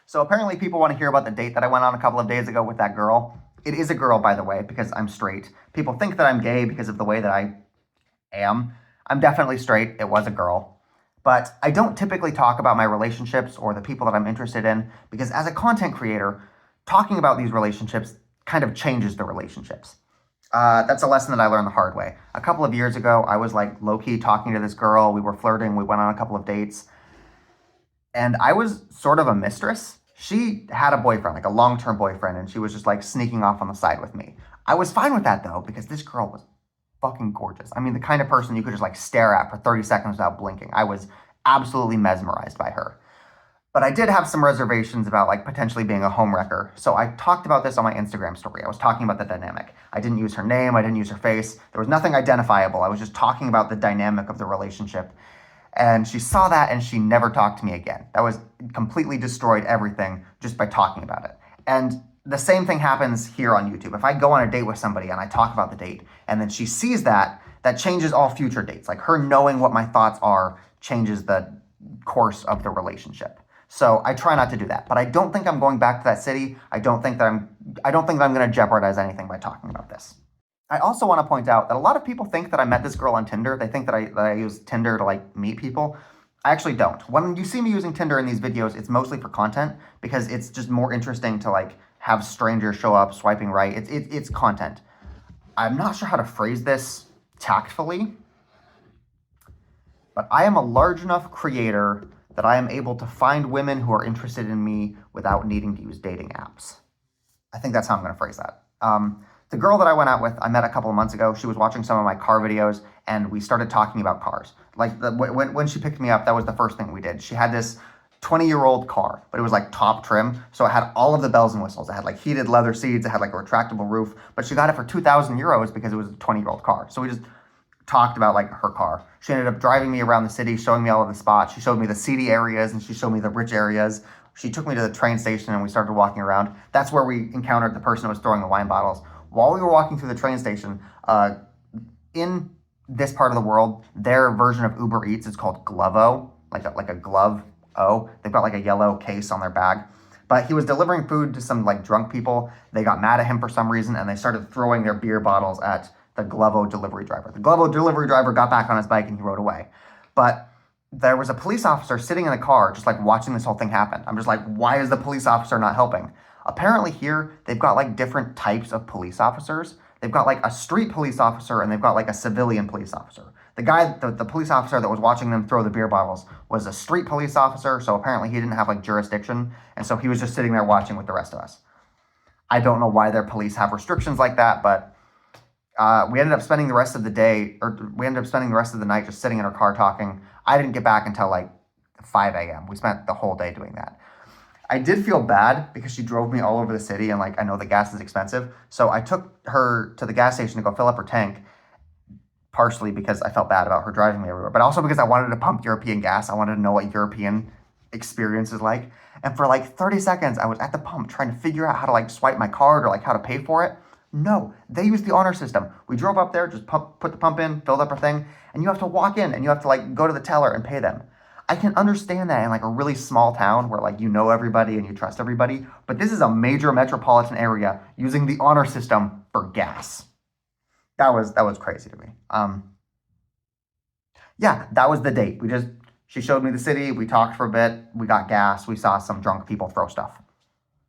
So apparently people want to hear about the date that I went on a couple of days ago with that girl. It is a girl, by the way, because I'm straight. People think that I'm gay because of the way that I am. I'm definitely straight. It was a girl. But I don't typically talk about my relationships or the people that I'm interested in because as a content creator, talking about these relationships kind of changes the relationships. That's a lesson that I learned the hard way. A couple of years ago, I was like low key talking to this girl. We were flirting. We went on a couple of dates. And I was sort of a mistress. She had a boyfriend, like a long term boyfriend, and she was just like sneaking off on the side with me. I was fine with that though, because this girl was fucking gorgeous. I mean, the kind of person you could just like stare at for 30 seconds without blinking. I was absolutely mesmerized by her. But I did have some reservations about like potentially being a homewrecker. So I talked about this on my Instagram story. I was talking about the dynamic. I didn't use her name, I didn't use her face. There was nothing identifiable. I was just talking about the dynamic of the relationship. And she saw that and she never talked to me again. That was completely destroyed everything just by talking about it. And the same thing happens here on YouTube. If I go on a date with somebody and I talk about the date and then she sees that, that changes all future dates. Like her knowing what my thoughts are changes the course of the relationship. So I try not to do that. But I don't think I'm going back to that city. I don't think that I'm going to jeopardize anything by talking about this. I also want to point out that a lot of people think that I met this girl on Tinder. They think that I use Tinder to like meet people. I actually don't. When you see me using Tinder in these videos, it's mostly for content because it's just more interesting to like have strangers show up swiping right. It's content. I'm not sure how to phrase this tactfully, but I am a large enough creator that I am able to find women who are interested in me without needing to use dating apps. I think that's how I'm going to phrase that. The girl that I went out with, I met a couple of months ago. She was watching some of my car videos, and we started talking about cars. Like when she picked me up, that was the first thing we did. She had this 20-year-old car, but it was like top trim, so it had all of the bells and whistles. It had like heated leather seats, it had like a retractable roof, but she got it for 2,000 euros because it was a 20-year-old car. So we just talked about like her car. She ended up driving me around the city, showing me all of the spots. She showed me the seedy areas and she showed me the rich areas. She took me to the train station and we started walking around. That's where we encountered the person who was throwing the wine bottles. While we were walking through the train station, in this part of the world, their version of Uber Eats is called Glovo, like a glove O. They've got like a yellow case on their bag. But he was delivering food to some like drunk people. They got mad at him for some reason and they started throwing their beer bottles at the Glovo delivery driver. The Glovo delivery driver got back on his bike and he rode away. But there was a police officer sitting in the car just like watching this whole thing happen. I'm just like, why is the police officer not helping? Apparently here, they've got like different types of police officers. They've got like a street police officer and they've got like a civilian police officer. The police officer that was watching them throw the beer bottles was a street police officer. So apparently he didn't have like jurisdiction. And so he was just sitting there watching with the rest of us. I don't know why their police have restrictions like that, but we ended up spending the rest of the night just sitting in our car talking. I didn't get back until like 5 a.m. We spent the whole day doing that. I did feel bad because she drove me all over the city and like I know the gas is expensive. So I took her to the gas station to go fill up her tank, partially because I felt bad about her driving me everywhere, but also because I wanted to pump European gas. I wanted to know what European experience is like. And for like 30 seconds, I was at the pump trying to figure out how to like swipe my card or like how to pay for it. No, they use the honor system. We drove up there, just put the pump in, filled up our thing, and you have to walk in and you have to like go to the teller and pay them. I can understand that in like a really small town where like you know everybody and you trust everybody, but this is a major metropolitan area using the honor system for gas. That was crazy to me. Yeah, that was the date. She showed me the city, we talked for a bit, we got gas, we saw some drunk people throw stuff.